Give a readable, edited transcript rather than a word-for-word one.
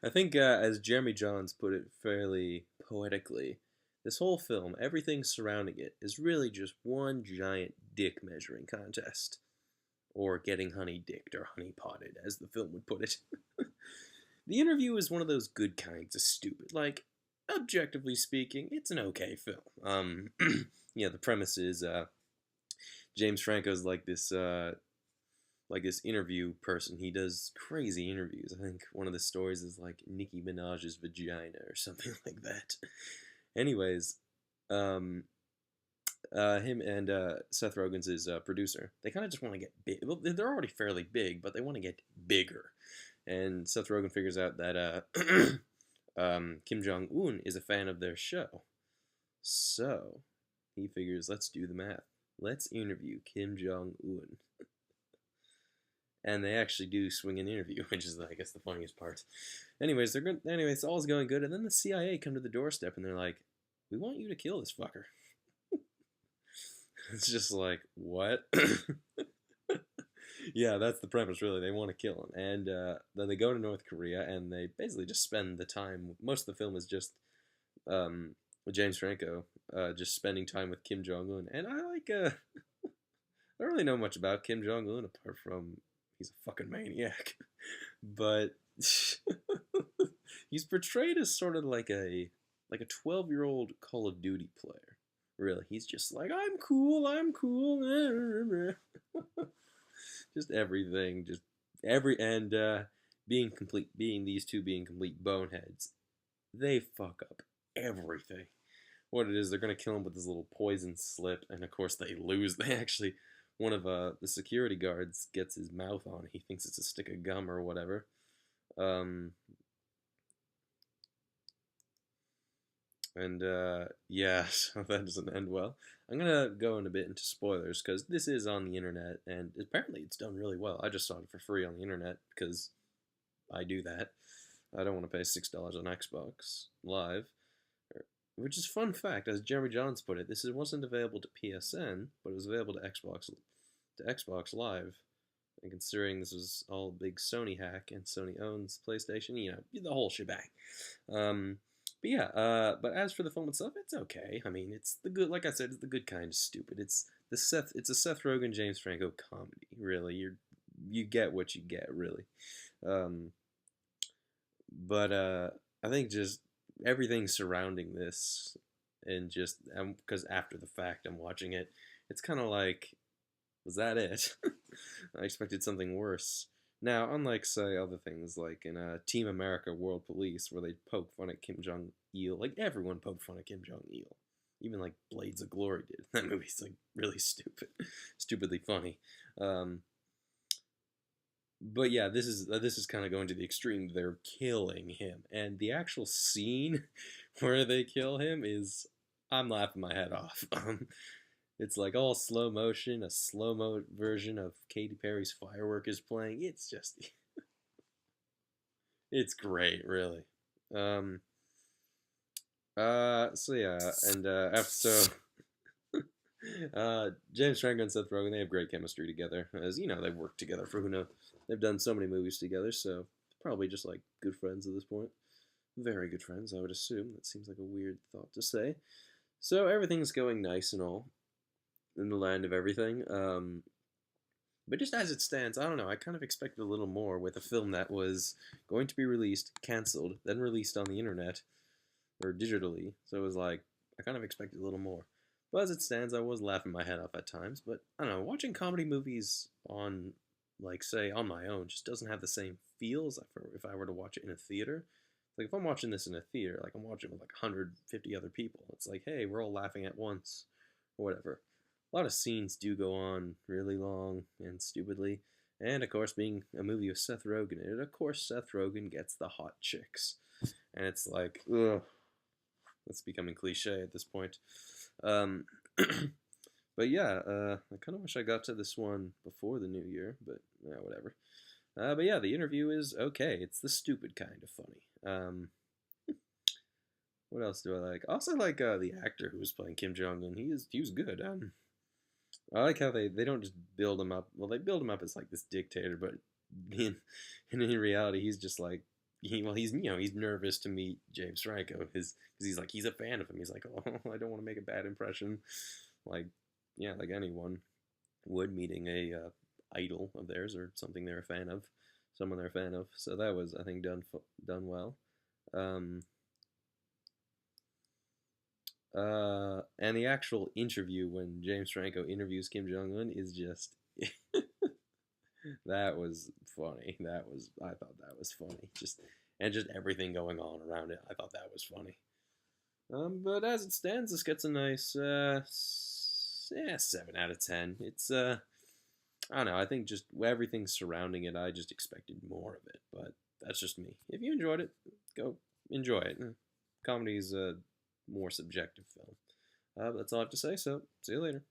I think, as Jeremy Johns put it fairly poetically, this whole film, everything surrounding it, is really just one giant dick measuring contest. Or getting honey dicked or honey potted, as the film would put it. The Interview is one of those good kinds of stupid. Like, objectively speaking, it's an okay film. The premise is James Franco's like this interview person. He does crazy interviews. I think one of the stories is like Nicki Minaj's vagina or something like that. Anyways, um, him and Seth Rogen's his producer. They kind of just want to get big. Well, they're already fairly big, but they want to get bigger. And Seth Rogen figures out that Kim Jong Un is a fan of their show, so he figures, let's do the math. Let's interview Kim Jong Un. And they actually do swing an interview, which is, I guess, the funniest part. Anyways, all's going good, and then the CIA come to the doorstep and they're like, "We want you to kill this fucker." It's just like, what? Yeah, that's the premise, really. They want to kill him. And then they go to North Korea and they basically just spend the time. Most of the film is just James Franco just spending time with Kim Jong Un. And I don't really know much about Kim Jong Un apart from he's a fucking maniac. But he's portrayed as sort of like a 12-year-old Call of Duty player. Really, he's just like, I'm cool, I'm cool. Just everything, just every and being these two being complete boneheads, they fuck up everything. What it is, they're gonna kill him with this little poison slip, and of course they lose. They actually, one of the security guards gets his mouth on. He thinks it's a stick of gum or whatever. Um, and yeah, so that doesn't end well. I'm gonna go in a bit into spoilers because this is on the internet, and apparently it's done really well. I just saw it for free on the internet because I do that. I don't want to pay $6 on Xbox Live. Which is fun fact, as Jeremy Johns put it, wasn't available to PSN, but it was available to Xbox Live. And considering this was all a big Sony hack and Sony owns PlayStation, the whole shebang. But yeah, but as for the film itself, it's okay. I mean, it's the good, like I said, it's the good kind of stupid. It's a Seth Rogen, James Franco comedy. Really, you get what you get, really. Um, but I think just everything surrounding this, and just because after the fact I'm watching it, it's kind of like, was that it? I expected something worse. Now, unlike, say, other things like in Team America World Police, where they poke fun at Kim Jong Il, like everyone poked fun at Kim Jong Il. Even like Blades of Glory did. That movie's like really stupid, stupidly funny. Um, but yeah, this is kind of going to the extreme. They're killing him, and the actual scene where they kill him is, I'm laughing my head off. It's like all slow motion, a slow mo version of Katy Perry's Firework is playing. It's just, it's great, really. Um, so yeah, and James Franco and Seth Rogen, they have great chemistry together. As you know, they've worked together for who knows. They've done so many movies together, so probably just like good friends at this point. Very good friends, I would assume. That seems like a weird thought to say. So everything's going nice and all in the land of everything. But just as it stands, I don't know. I kind of expected a little more with a film that was going to be released, canceled, then released on the internet or digitally. So it was like, I kind of expected a little more. But as it stands, I was laughing my head off at times. But I don't know, watching comedy movies on, like, say, on my own just doesn't have the same feels if I were to watch it in a theater. Like, if I'm watching this in a theater, like, I'm watching with like 150 other people. It's like, hey, we're all laughing at once, or whatever. A lot of scenes do go on really long and stupidly. And of course, being a movie with Seth Rogen in it, of course, Seth Rogen gets the hot chicks. And it's like, ugh, that's becoming cliche at this point. Um, but yeah, I kind of wish I got to this one before the new year, but yeah, whatever. But yeah, the interview is okay. It's the stupid kind of funny. What else do I like? I also like the actor who was playing Kim Jong Un. He was good. I like how they don't just build him up. Well, they build him up as like this dictator, but in reality, he's just like he's he's nervous to meet James Franco, because he's like he's a fan of him. He's like, oh, I don't want to make a bad impression, like yeah, like anyone would meeting a idol of theirs or something they're a fan of, someone they're a fan of. So that was, I think, done well. Um, and the actual interview when James Franco interviews Kim Jong Un is just that was funny. I thought that was funny. Just everything going on around it. I thought that was funny. But as it stands, this gets a nice 7 out of 10. It's I don't know. I think just everything surrounding it, I just expected more of it. But that's just me. If you enjoyed it, go enjoy it. Comedy is a more subjective film. That's all I have to say. So see you later.